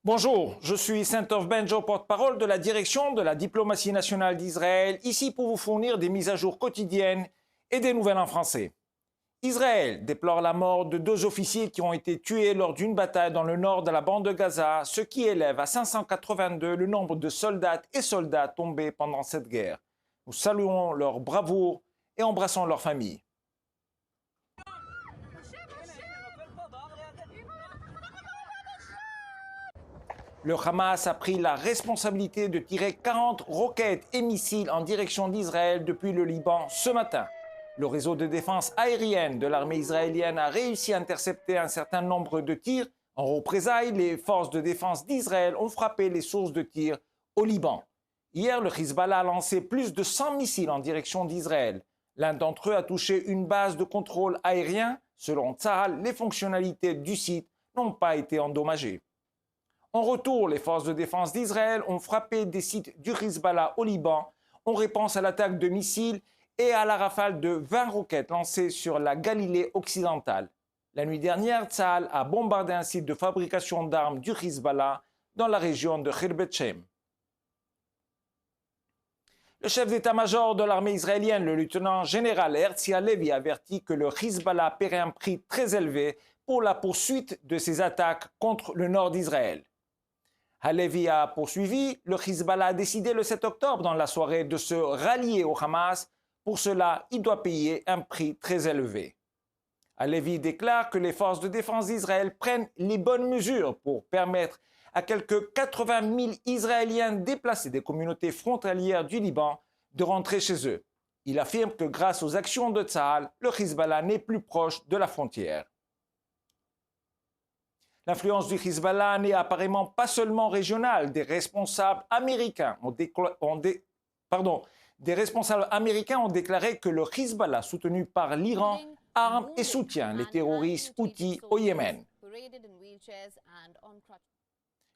Bonjour, je suis Saint-Of Benjo, porte-parole de la direction de la diplomatie nationale d'Israël, ici pour vous fournir des mises à jour quotidiennes et des nouvelles en français. Israël déplore la mort de 2 officiers qui ont été tués lors d'une bataille dans le nord de la bande de Gaza, ce qui élève à 582 le nombre de soldats et soldats tombés pendant cette guerre. Nous saluons leur bravoure et embrassons leurs familles. Le Hamas a pris la responsabilité de tirer 40 roquettes et missiles en direction d'Israël depuis le Liban ce matin. Le réseau de défense aérienne de l'armée israélienne a réussi à intercepter un certain nombre de tirs. En représailles, les forces de défense d'Israël ont frappé les sources de tirs au Liban. Hier, le Hezbollah a lancé plus de 100 missiles en direction d'Israël. L'un d'entre eux a touché une base de contrôle aérien. Selon Tzahal, les fonctionnalités du site n'ont pas été endommagées. En retour, les forces de défense d'Israël ont frappé des sites du Hezbollah au Liban en réponse à l'attaque de missiles et à la rafale de 20 roquettes lancées sur la Galilée occidentale. La nuit dernière, Tzahal a bombardé un site de fabrication d'armes du Hezbollah dans la région de Khirbet Shem. Le chef d'état-major de l'armée israélienne, le lieutenant-général Herzi Halevi, avertit que le Hezbollah paierait un prix très élevé pour la poursuite de ses attaques contre le nord d'Israël. Halevi a poursuivi, le Hezbollah a décidé le 7 octobre dans la soirée de se rallier au Hamas. Pour cela, il doit payer un prix très élevé. Halevi déclare que les forces de défense d'Israël prennent les bonnes mesures pour permettre à quelques 80 000 Israéliens déplacés des communautés frontalières du Liban de rentrer chez eux. Il affirme que grâce aux actions de Tzahal, le Hezbollah n'est plus proche de la frontière. L'influence du Hezbollah n'est apparemment pas seulement régionale. Des responsables américains ont déclaré que le Hezbollah, soutenu par l'Iran, arme et soutient les terroristes houthis au Yémen.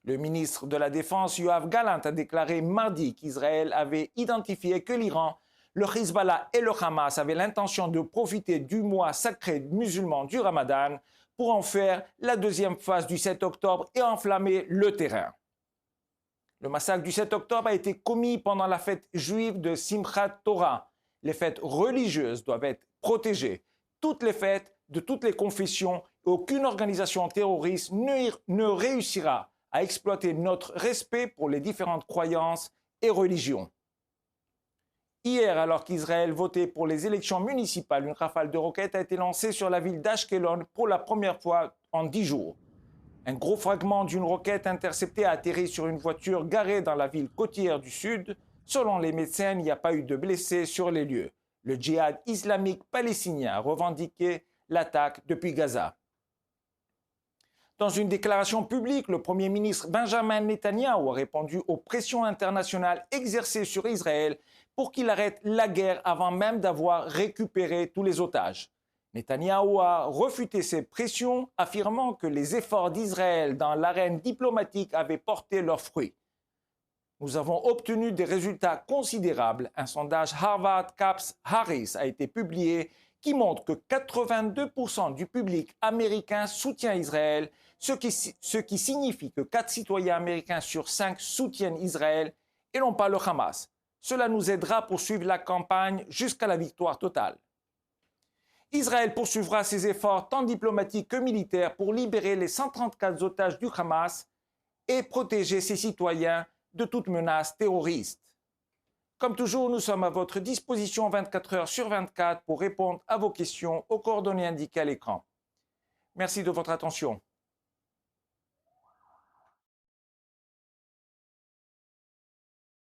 Le ministre de la Défense, Yoav Gallant, a déclaré mardi qu'Israël avait identifié que l'Iran, le Hezbollah et le Hamas avaient l'intention de profiter du mois sacré musulman du Ramadan pour en faire la deuxième phase du 7 octobre et enflammer le terrain. Le massacre du 7 octobre a été commis pendant la fête juive de Simchat Torah. Les fêtes religieuses doivent être protégées. Toutes les fêtes de toutes les confessions et aucune organisation terroriste ne réussira à exploiter notre respect pour les différentes croyances et religions. Hier, alors qu'Israël votait pour les élections municipales, une rafale de roquettes a été lancée sur la ville d'Ashkelon pour la première fois en 10 jours. Un gros fragment d'une roquette interceptée a atterri sur une voiture garée dans la ville côtière du sud. Selon les médecins, il n'y a pas eu de blessés sur les lieux. Le djihad islamique palestinien a revendiqué l'attaque depuis Gaza. Dans une déclaration publique, le Premier ministre Benjamin Netanyahou a répondu aux pressions internationales exercées sur Israël pour qu'il arrête la guerre avant même d'avoir récupéré tous les otages. Netanyahou a refuté ces pressions, affirmant que les efforts d'Israël dans l'arène diplomatique avaient porté leurs fruits. Nous avons obtenu des résultats considérables. Un sondage Harvard Caps Harris a été publié qui montre que 82% du public américain soutient Israël, ce qui signifie que 4 citoyens américains sur 5 soutiennent Israël et non pas le Hamas. Cela nous aidera à poursuivre la campagne jusqu'à la victoire totale. Israël poursuivra ses efforts tant diplomatiques que militaires pour libérer les 134 otages du Hamas et protéger ses citoyens de toute menace terroriste. Comme toujours, nous sommes à votre disposition 24 heures sur 24 pour répondre à vos questions aux coordonnées indiquées à l'écran. Merci de votre attention.